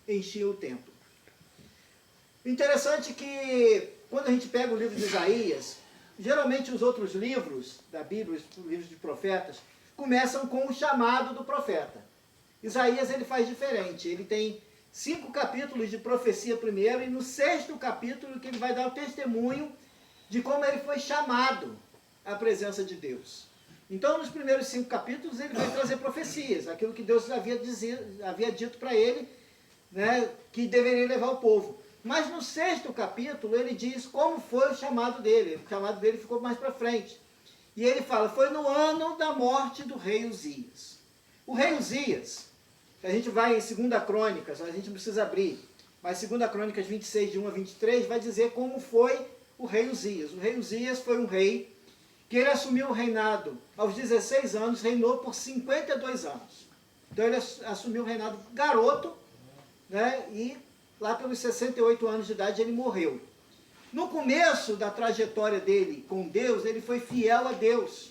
enchiam o templo. Interessante que, quando a gente pega o livro de Isaías, geralmente os outros livros da Bíblia, os livros de profetas, começam com o chamado do profeta. Isaías ele faz diferente, ele tem 5 capítulos de profecia primeiro, e no 6º capítulo que ele vai dar o testemunho de como ele foi chamado à presença de Deus. Então, nos primeiros 5 capítulos, ele vai trazer profecias, aquilo que Deus havia dito para ele, né, que deveria levar o povo. Mas no 6º capítulo, ele diz como foi o chamado dele. O chamado dele ficou mais para frente. E ele fala, foi no ano da morte do rei Uzias. O rei Uzias, a gente vai em 2 Crônicas, a gente não precisa abrir, mas 2 Crônicas 26, de 1 a 23, vai dizer como foi o rei Uzias. O rei Uzias foi um rei que ele assumiu o reinado aos 16 anos, reinou por 52 anos. Então ele assumiu o reinado garoto, né, e lá pelos 68 anos de idade ele morreu. No começo da trajetória dele com Deus, ele foi fiel a Deus.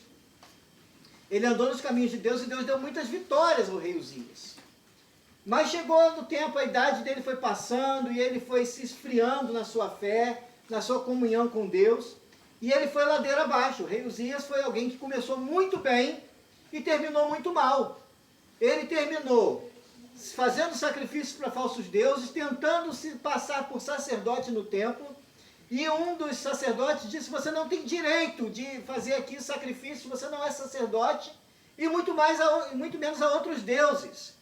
Ele andou nos caminhos de Deus e Deus deu muitas vitórias ao rei Uzias. Mas chegou no tempo, a idade dele foi passando e ele foi se esfriando na sua fé, na sua comunhão com Deus, e ele foi ladeira abaixo. O rei Uzias foi alguém que começou muito bem e terminou muito mal. Ele terminou fazendo sacrifícios para falsos deuses, tentando se passar por sacerdote no templo, e um dos sacerdotes disse, você não tem direito de fazer aqui sacrifício, você não é sacerdote, e muito menos a outros deuses.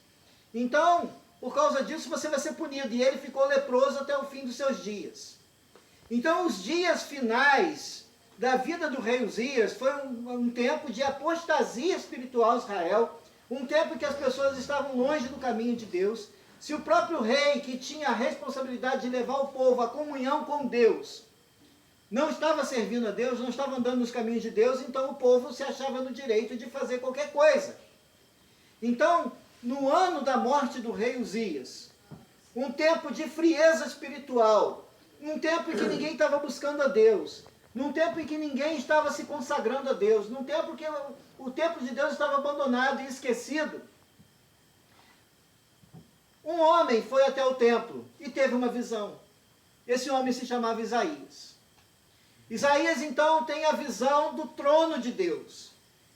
Então, por causa disso, você vai ser punido. E ele ficou leproso até o fim dos seus dias. Então, os dias finais da vida do rei Uzias foi um tempo de apostasia espiritual em Israel, um tempo que as pessoas estavam longe do caminho de Deus. Se o próprio rei, que tinha a responsabilidade de levar o povo à comunhão com Deus, não estava servindo a Deus, não estava andando nos caminhos de Deus, então o povo se achava no direito de fazer qualquer coisa. Então, no ano da morte do rei Uzias, um tempo de frieza espiritual, um tempo em que ninguém estava buscando a Deus, num tempo em que ninguém estava se consagrando a Deus, num tempo que o templo de Deus estava abandonado e esquecido, um homem foi até o templo e teve uma visão. Esse homem se chamava Isaías. Isaías, então, tem a visão do trono de Deus.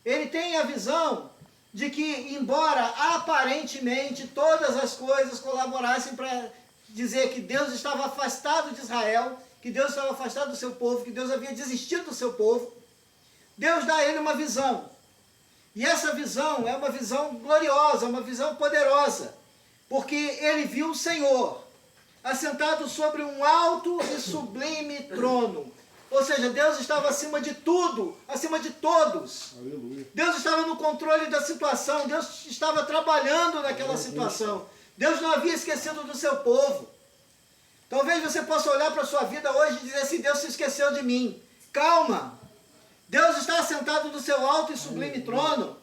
Ele tem a visão de que, embora aparentemente todas as coisas colaborassem para dizer que Deus estava afastado de Israel, que Deus estava afastado do seu povo, que Deus havia desistido do seu povo, Deus dá a ele uma visão. E essa visão é uma visão gloriosa, uma visão poderosa, porque ele viu o Senhor assentado sobre um alto e sublime trono. Ou seja, Deus estava acima de tudo, acima de todos. Aleluia. Deus estava no controle da situação, Deus estava trabalhando naquela situação. Deus não havia esquecido do seu povo. Talvez você possa olhar para a sua vida hoje e dizer assim, Deus se esqueceu de mim. Calma, Deus está assentado no seu alto e sublime trono,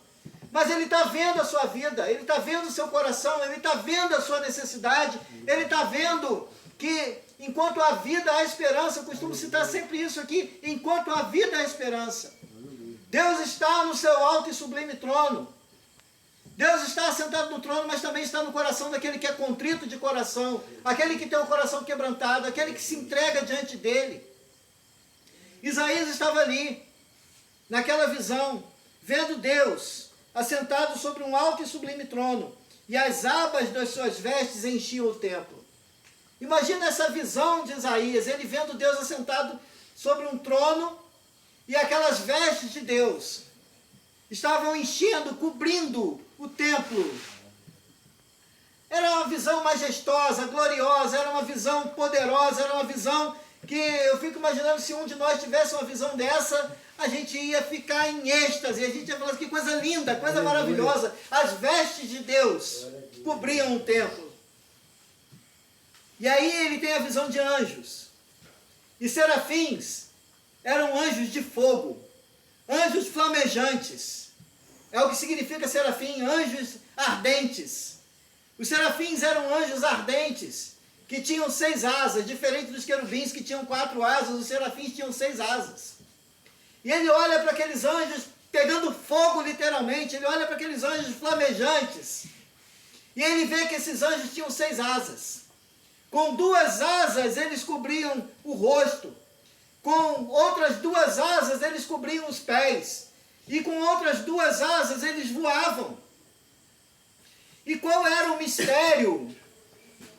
mas Ele está vendo a sua vida, Ele está vendo o seu coração, Ele está vendo a sua necessidade, Ele está vendo que enquanto há vida, há esperança. Eu costumo citar sempre isso aqui, enquanto há vida, há esperança. Deus está no seu alto e sublime trono. Deus está assentado no trono, mas também está no coração daquele que é contrito de coração, aquele que tem o coração quebrantado, aquele que se entrega diante dele. Isaías estava ali, naquela visão, vendo Deus assentado sobre um alto e sublime trono, e as abas das suas vestes enchiam o templo. Imagina essa visão de Isaías, ele vendo Deus assentado sobre um trono, e aquelas vestes de Deus estavam enchendo, cobrindo o templo. Era uma visão majestosa, gloriosa, era uma visão poderosa, era uma visão que eu fico imaginando, se um de nós tivesse uma visão dessa, a gente ia ficar em êxtase, a gente ia falar, que coisa linda, coisa maravilhosa. As vestes de Deus cobriam o templo. E aí ele tem a visão de anjos. E serafins eram anjos de fogo, anjos flamejantes. É o que significa serafim, anjos ardentes. Os serafins eram anjos ardentes, que tinham 6 asas, diferente dos querubins que tinham 4 asas, os serafins tinham 6 asas. E ele olha para aqueles anjos pegando fogo literalmente, ele olha para aqueles anjos flamejantes, e ele vê que esses anjos tinham 6 asas. Com 2 asas eles cobriam o rosto. Com outras 2 asas eles cobriam os pés. E com outras 2 asas eles voavam. E qual era o mistério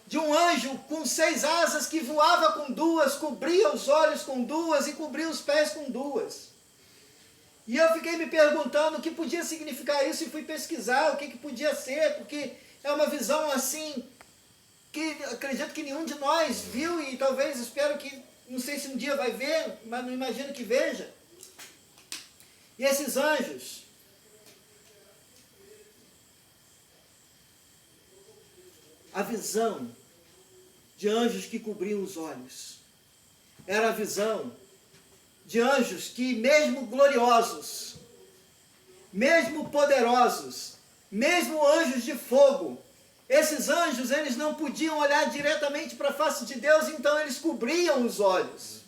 de um anjo com 6 asas que voava com 2, cobria os olhos com 2 e cobria os pés com 2? E eu fiquei me perguntando o que podia significar isso e fui pesquisar o que podia ser, porque é uma visão assim que acredito que nenhum de nós viu e talvez espero que, não sei se um dia vai ver, mas não imagino que veja. E esses anjos, a visão de anjos que cobriam os olhos era a visão de anjos que, mesmo gloriosos, mesmo poderosos, mesmo anjos de fogo, esses anjos eles não podiam olhar diretamente para a face de Deus, então eles cobriam os olhos.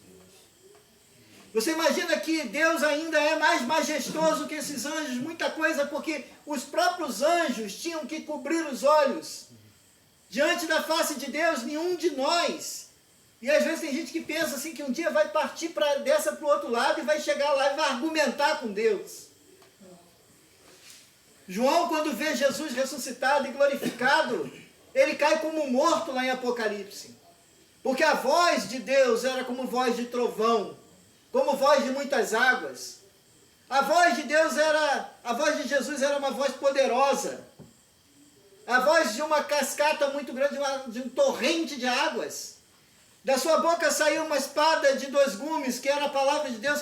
Você imagina que Deus ainda é mais majestoso que esses anjos, muita coisa, porque os próprios anjos tinham que cobrir os olhos. Diante da face de Deus, nenhum de nós. E às vezes tem gente que pensa assim, que um dia vai partir dessa para o outro lado e vai chegar lá e vai argumentar com Deus. João, quando vê Jesus ressuscitado e glorificado, ele cai como morto lá em Apocalipse. Porque a voz de Deus era como voz de trovão, como voz de muitas águas. A voz de a voz de Jesus era uma voz poderosa. A voz de uma cascata muito grande, de um torrente de águas. Da sua boca saiu uma espada de 2 gumes, que era a palavra de Deus,